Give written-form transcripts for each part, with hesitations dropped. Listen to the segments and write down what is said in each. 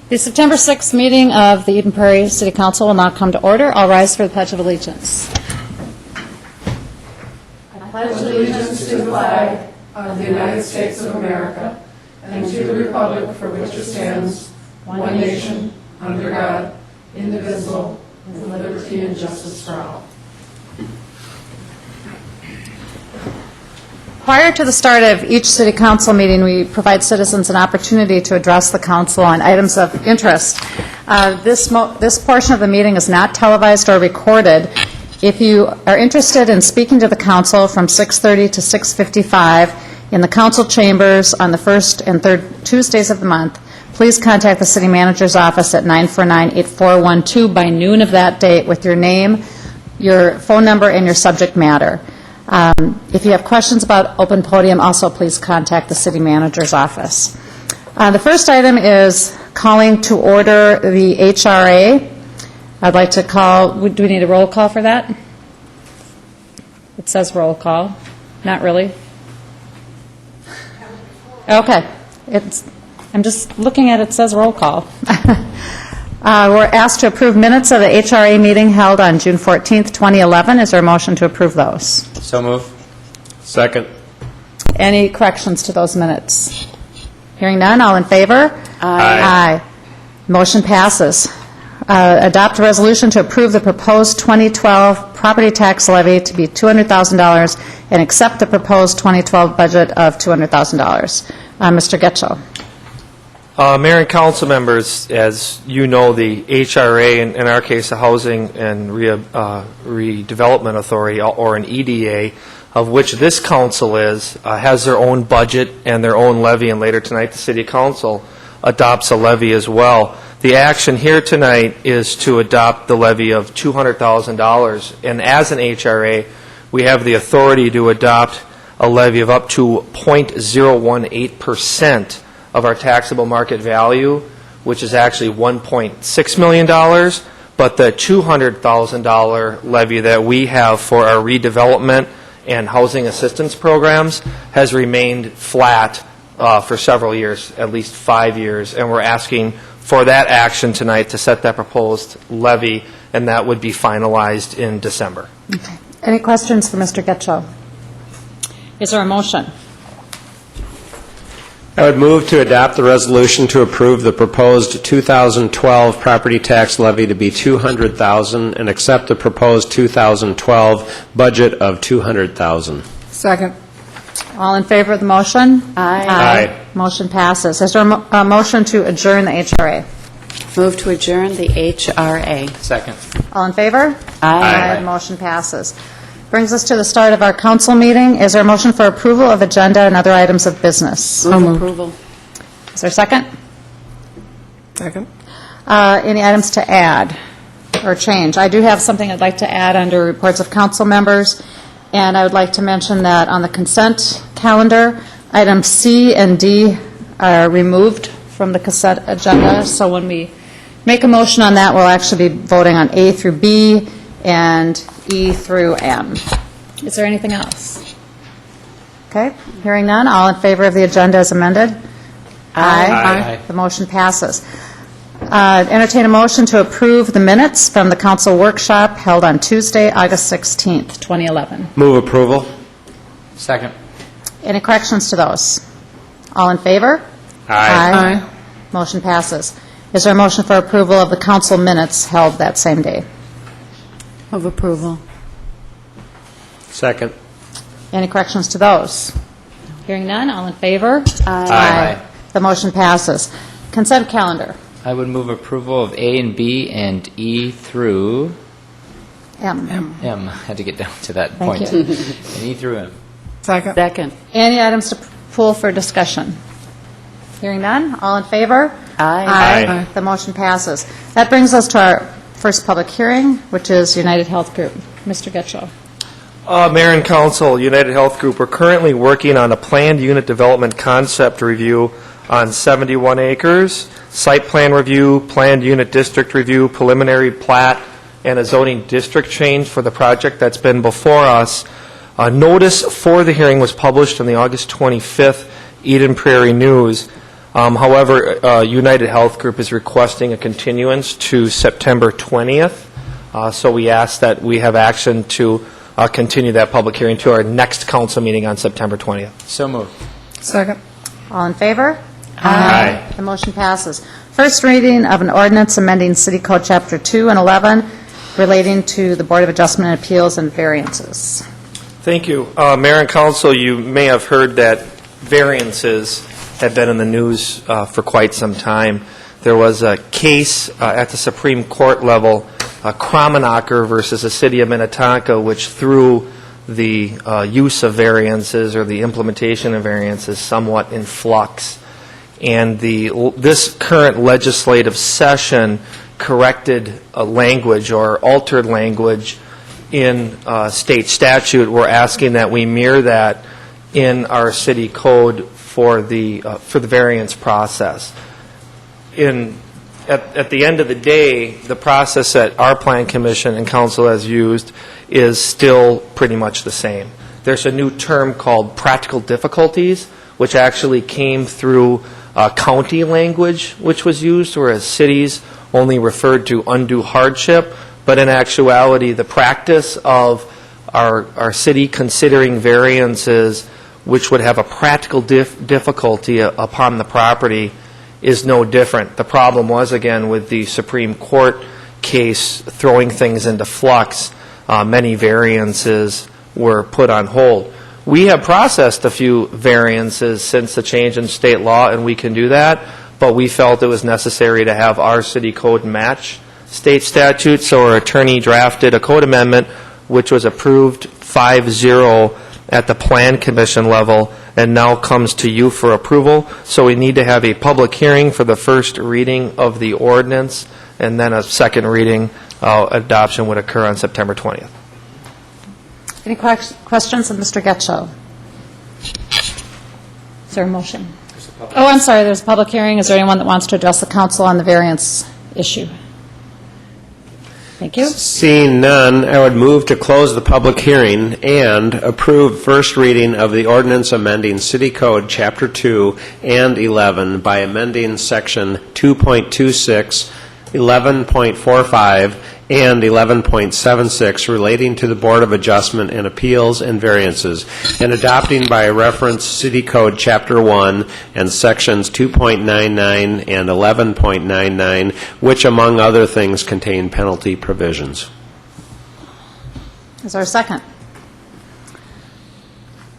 The September 6th meeting of the Eden Prairie City Council will now come to order. I'll rise for the Pledge of Allegiance. I pledge allegiance to the flag of the United States of America and to the republic for which it stands, one nation, under God, indivisible, with liberty and justice for all. Prior to the start of each City Council meeting, we provide citizens an opportunity to address the Council on items of interest. This portion of the meeting is not televised or recorded. If you are interested in speaking to the Council from 6:30 to 6:55 in the Council chambers on the first and third Tuesdays of the month, please contact the City Manager's office at 949-8412 by noon of that date with your name, your phone number, and your subject matter. If you have questions about open podium, also please contact the City Manager's office. The first item is calling to order the HRA. I'd like to call, do we need a roll call for that? It says roll call. Not really? Okay. I'm just looking at it, says roll call. We're asked to approve minutes of the HRA meeting held on June 14th, 2011. Is there a motion to approve those? So move. Second. Any corrections to those minutes? Hearing none, all in favor? Aye. Aye. Motion passes. Adopt a resolution to approve the proposed 2012 property tax levy to be $200,000 and accept the proposed 2012 budget of $200,000. Mr. Getchell. Mayor and council members, as you know, the HRA, in our case, the Housing and Redevelopment Authority, or an EDA, of which this council has their own budget and their own levy, and later tonight the City Council adopts a levy as well. The action here tonight is to adopt the levy of $200,000, and as an HRA, we have the authority to adopt a levy of up to 0.018% of our taxable market value, which is actually $1.6 million, but the $200,000 levy that we have for our redevelopment and housing assistance programs has remained flat for several years, at least 5 years, and we're asking for that action tonight to set that proposed levy, and that would be finalized in December. Okay. Any questions for Mr. Getchell? Is there a motion? I would move to adopt the resolution to approve the proposed 2012 property tax levy to be $200,000 and accept the proposed 2012 budget of $200,000. Second. All in favor of the motion? Aye. Motion passes. Is there a motion to adjourn the HRA? Move to adjourn the HRA. Second. All in favor? Aye. Motion passes. Brings us to the start of our council meeting. Is there a motion for approval of agenda and other items of business? Move approval. Is there a second? Second. Any items to add or change? I do have something I'd like to add under reports of council members, and I would like to mention that on the consent calendar, items C and D are removed from the consent agenda, so when we make a motion on that, we'll actually be voting on A through B and E through M. Is there anything else? Okay, hearing none, all in favor of the agenda as amended? Aye. The motion passes. Entertain a motion to approve the minutes from the council workshop held on Tuesday, August 16th, 2011. Move approval. Second. Any corrections to those? All in favor? Aye. Motion passes. Is there a motion for approval of the council minutes held that same day? Move approval. Second. Any corrections to those? Hearing none, all in favor? Aye. The motion passes. Consent calendar. I would move approval of A and B and E through M. M. I had to get down to that Thank point. you. And E through M. Second. Second. Any items to pull for discussion? Hearing none, all in favor? Aye. The motion passes. That brings us to our first public hearing, which is United Health Group. Mr. Getchell. Mayor and Council, United Health Group, we're currently working on a planned unit development concept review on 71 acres, site plan review, planned unit district review, preliminary plat, and a zoning district change for the project that's been before us. A notice for the hearing was published on the August 25th Eden Prairie News. However, United Health Group is requesting a continuance to September 20th, so we ask that we have action to continue that public hearing to our next council meeting on September 20th. So moved. Second. All in favor? Aye. The motion passes. First reading of an ordinance amending City Code Chapter 2 and 11 relating to the Board of Adjustment and Appeals and variances. Thank you. Mayor and Council, you may have heard that variances have been in the news for quite some time. There was a case at the Supreme Court level, Kromenacher versus the City of Minnetonka, which threw the use of variances or the implementation of variances somewhat in flux. And this current legislative session corrected language or altered language in state statute. We're asking that we mirror that in our city code for the variance process. At the end of the day, the process that our Plan Commission and Council has used is still pretty much the same. There's a new term called practical difficulties, which actually came through county language, which was used, whereas cities only referred to undue hardship. But in actuality, the practice of our city considering variances which would have a practical difficulty upon the property is no different. The problem was, again, with the Supreme Court case throwing things into flux, many variances were put on hold. We have processed a few variances since the change in state law, and we can do that, but we felt it was necessary to have our city code match state statute, so our attorney drafted a code amendment which was approved 5-0 at the Plan Commission level and now comes to you for approval. So we need to have a public hearing for the first reading of the ordinance, and then a second reading adoption would occur on September 20th. Any questions of Mr. Getchell? Is there a motion? Oh, I'm sorry, there's a public hearing. Is there anyone that wants to address the council on the variance issue? Thank you. Seeing none, I would move to close the public hearing and approve first reading of the ordinance amending City Code Chapter 2 and 11 by amending Section 2.26, 11.45, and 11.76 relating to the Board of Adjustment and Appeals and Variances, and adopting by reference City Code Chapter 1 and Sections 2.99 and 11.99, which, among other things, contain penalty provisions. Is there a second?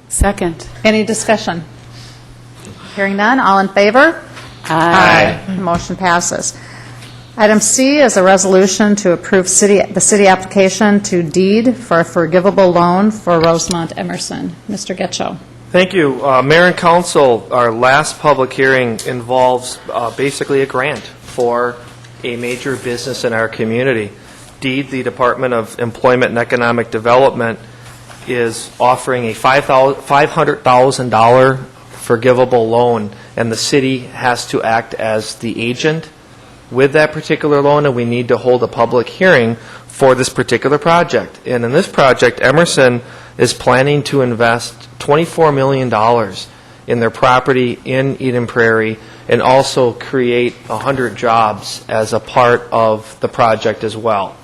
Second. Any discussion? Hearing none, all in favor? Aye. The motion passes. Item C is a resolution to approve the city application to deed for a forgivable loan for Rosemont Emerson. Mr. Getchell. Thank you. Mayor and Council, our last public hearing involves basically a grant for a major business in our community. DEED, the Department of Employment and Economic Development, is offering a $500,000 forgivable loan, and the city has to act as the agent with that particular loan, and we need to hold a public hearing for this particular project. And in this project, Emerson is planning to invest $24 million in their property in Eden Prairie and also create 100 jobs as a part of the project as well.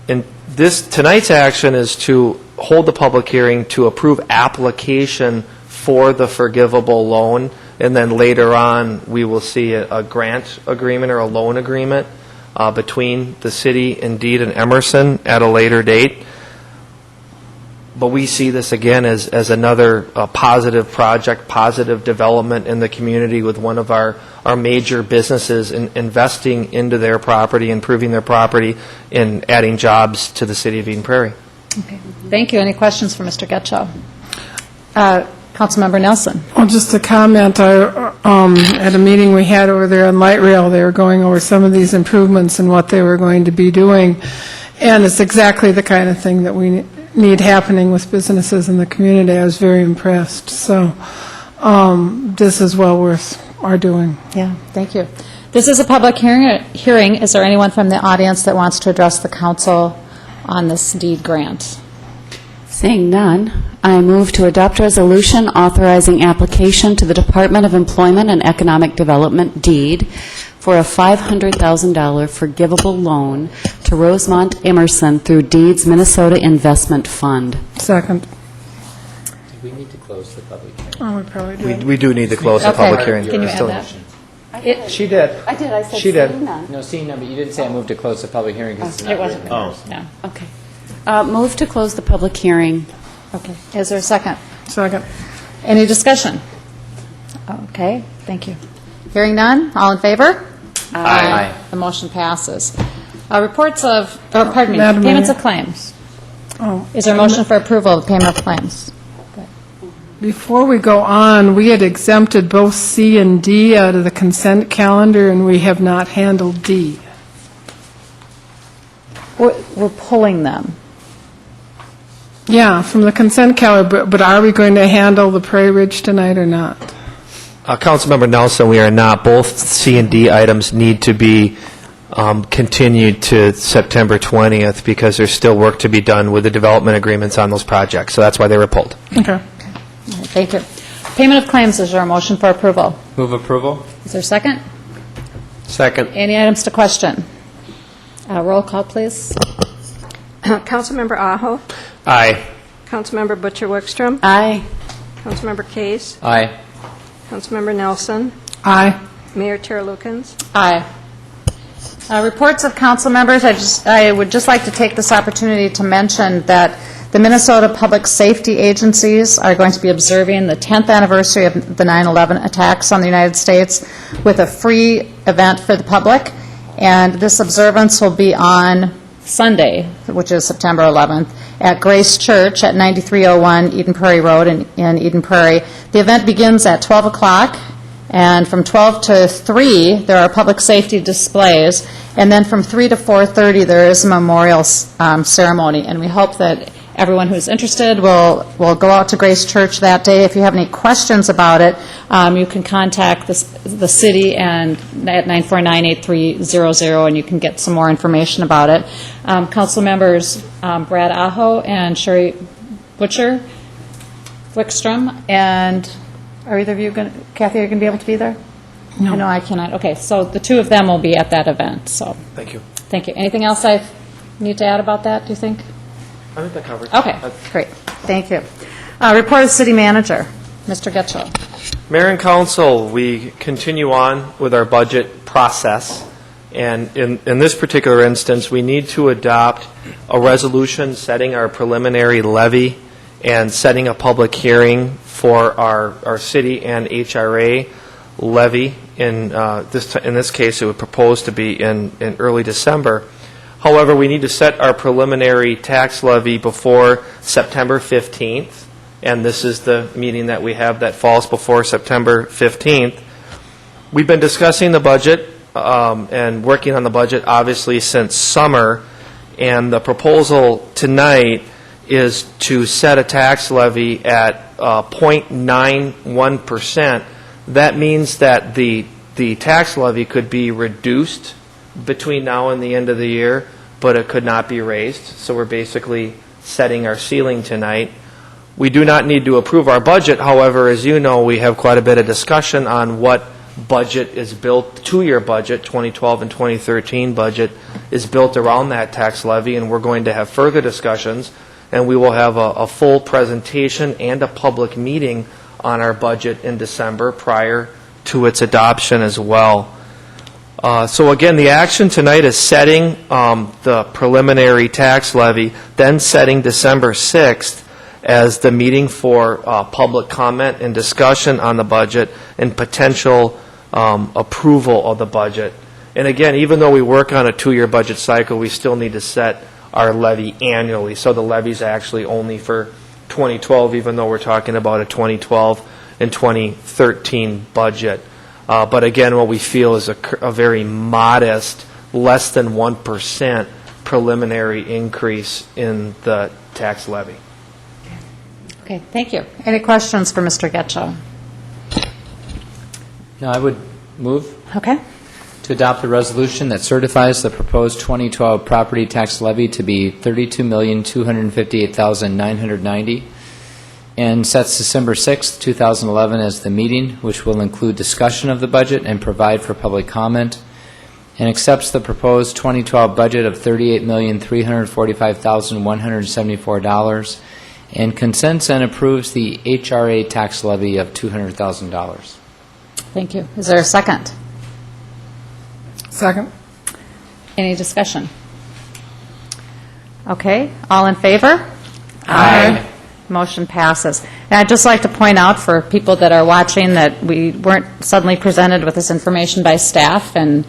And tonight's action is to hold the public hearing to approve application for the forgivable loan, and then later on we will see a grant agreement or a loan agreement between the city, Indeed, and Emerson at a later date. But we see this again as another positive project, positive development in the community with one of our major businesses investing into their property, improving their property, and adding jobs to the city of Eden Prairie. Okay. Thank you. Any questions for Mr. Getchell? Councilmember Nelson. Well, just a comment, at a meeting we had over there on Light Rail, they were going over some of these improvements and what they were going to be doing, and it's exactly the kind of thing that we need happening with businesses in the community. I was very impressed, so this is well worth our doing. Yeah, thank you. This is a public hearing. Is there anyone from the audience that wants to address the council on this deed grant? Seeing none, I move to adopt resolution authorizing application to the Department of Employment and Economic Development deed for a $500,000 forgivable loan to Rosemont Emerson through Deeds Minnesota Investment Fund. Second. Do we need to close the public hearing? Oh, we probably do. We do need to close the Okay. public hearing. Can you add Still- that? She did. I did, I said She did. seeing none. No, seeing none, but you didn't say I moved to close the public hearing because it's not It wasn't written. reversed, no. Okay. Move to close the public hearing. Okay. Is there a second? Second. Any discussion? Okay, thank you. Hearing none, all in favor? Aye. The motion passes. Reports of, or pardon me, Madam payments Mayor. of claims. Oh, Is there a motion for approval of payment of claims? before we go on, we had exempted both C and D out of the consent calendar, and we have not handled D. We're pulling them. Yeah, from the consent calendar, but are we going to handle the Prairie Ridge tonight or not? Councilmember Nelson, we are not. Both C and D items need to be continued to September 20th because there's still work to be done with the development agreements on those projects. So that's why they were pulled. Okay. Thank you. Payment of claims, is there a motion for approval? Move approval? Is there a second? Second. Any items to question? Roll call, please. Councilmember Aho, Aye. Councilmember Butcher Wickstrom, Aye. Councilmember Case, Aye. Councilmember Nelson, Aye. Mayor Terlukens. Aye. Reports of council members, I would just like to take this opportunity to mention that the Minnesota Public Safety Agencies are going to be observing the 10th anniversary of the 9/11 attacks on the United States with a free event for the public, and this observance will be on Sunday, which is September 11th, at Grace Church at 9301 Eden Prairie Road in Eden Prairie. The event begins at 12 o'clock, and from 12 to 3, there are public safety displays, and then from 3 to 4:30, there is a memorial ceremony, and we hope that everyone who's interested will go out to Grace Church that day. If you have any questions about it, you can contact the city and at 949-8300, and you can get some more information about it. Council members Brad Aho and Sherry Butcher Wickstrom, and are either of you going to, Kathy, are you going to be able to be there? No. I know I cannot. Okay, so the two of them will be at that event, so. Thank you. Thank you. Anything else I need to add about that, do you think? I think that covers. Okay, great. Thank you. Report of the city manager, Mr. Getchell. Mayor and council, we continue on with our budget process, and in this particular instance, we need to adopt a resolution setting our preliminary levy and setting a public hearing for our city and HRA levy. In this case, it would propose to be in early December. However, we need to set our preliminary tax levy before September 15th, and this is the meeting that we have that falls before September 15th. We've been discussing the budget and working on the budget, obviously, since summer, and the proposal tonight is to set a tax levy at 0.91%. That means that the tax levy could be reduced between now and the end of the year, but it could not be raised. So we're basically setting our ceiling tonight. We do not need to approve our budget. However, as you know, we have quite a bit of discussion on what budget is built, two-year budget, 2012 and 2013 budget, is built around that tax levy, and we're going to have further discussions, and we will have a full presentation and a public meeting on our budget in December prior to its adoption as well. So again, the action tonight is setting the preliminary tax levy, then setting December 6th as the meeting for public comment and discussion on the budget and potential approval of the budget. And again, even though we work on a two-year budget cycle, we still need to set our levy annually. So the levy's actually only for 2012, even though we're talking about a 2012 and 2013 budget. But again, what we feel is a very modest, less than 1% preliminary increase in the tax levy. Okay, thank you. Any questions for Mr. Getchell? No, I would move. Okay. to adopt the resolution that certifies the proposed 2012 property tax levy to be $32,258,990 and sets December 6, 2011 as the meeting, which will include discussion of the budget and provide for public comment, and accepts the proposed 2012 budget of $38,345,174 and consents and approves the HRA tax levy of $200,000. Thank you. Is there a second? Second. Any discussion? Okay, all in favor? Aye. Motion passes. And I'd just like to point out for people that are watching that we weren't suddenly presented with this information by staff and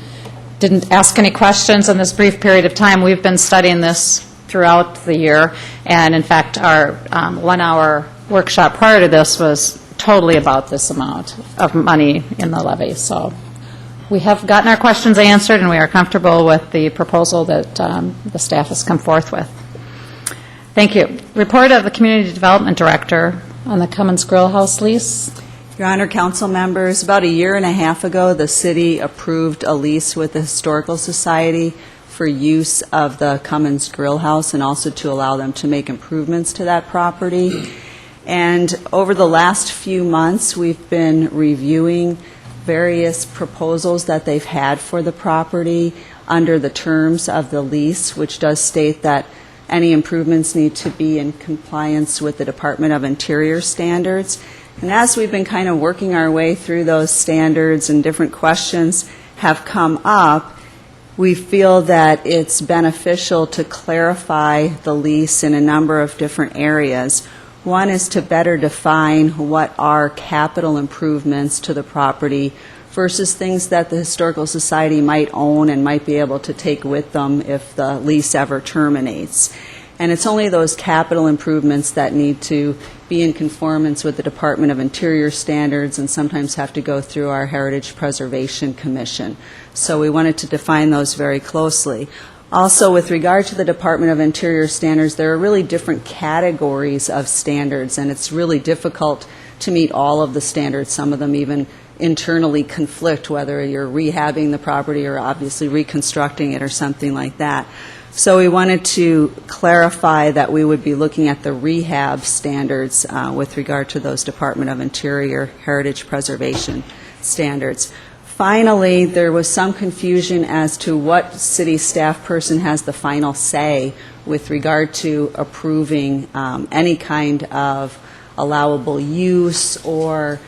didn't ask any questions in this brief period of time. We've been studying this throughout the year, and in fact, our 1-hour workshop prior to this was totally about this amount of money in the levy. So we have gotten our questions answered, and we are comfortable with the proposal that the staff has come forth with. Thank you. Report of the Community Development Director on the Cummins Grill House lease. Your Honor, council members, about a year and a half ago, the city approved a lease with the Historical Society for use of the Cummins Grill House and also to allow them to make improvements to that property. And over the last few months, we've been reviewing various proposals that they've had for the property under the terms of the lease, which does state that any improvements need to be in compliance with the Department of Interior standards. And as we've been kind of working our way through those standards and different questions have come up, we feel that it's beneficial to clarify the lease in a number of different areas. One is to better define what are capital improvements to the property versus things that the Historical Society might own and might be able to take with them if the lease ever terminates. And it's only those capital improvements that need to be in conformance with the Department of Interior standards and sometimes have to go through our Heritage Preservation Commission. So we wanted to define those very closely. Also, with regard to the Department of Interior standards, there are really different categories of standards, and it's really difficult to meet all of the standards. Some of them even internally conflict, whether you're rehabbing the property or obviously reconstructing it or something like that. So we wanted to clarify that we would be looking at the rehab standards with regard to those Department of Interior Heritage Preservation standards. Finally, there was some confusion as to what city staff person has the final say with regard to approving any kind of allowable use or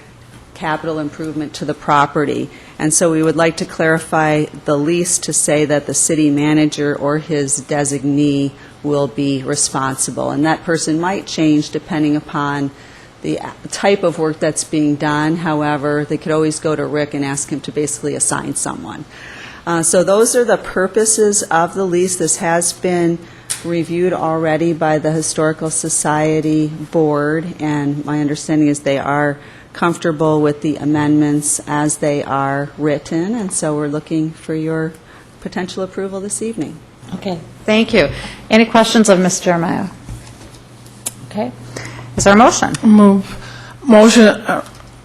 capital improvement to the property. And so we would like to clarify the lease to say that the city manager or his designee will be responsible. And that person might change depending upon the type of work that's being done. However, they could always go to Rick and ask him to basically assign someone. So those are the purposes of the lease. This has been reviewed already by the Historical Society Board, and my understanding is they are comfortable with the amendments as they are written, and so we're looking for your potential approval this evening. Okay, thank you. Any questions of Ms. Jeremiah? Okay. Is there a motion?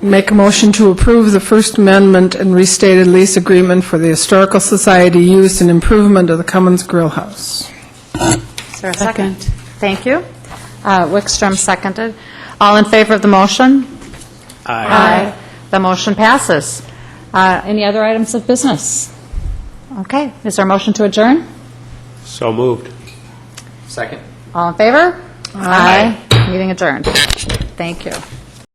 Make a motion to approve the First Amendment and restated lease agreement for the Historical Society use and improvement of the Cummins Grill House. Is there a second? Thank you. Wickstrom seconded. All in favor of the motion? Aye. The motion passes. Any other items of business? Okay. Is there a motion to adjourn? So moved. Second. All in favor? Aye. Meeting adjourned. Thank you.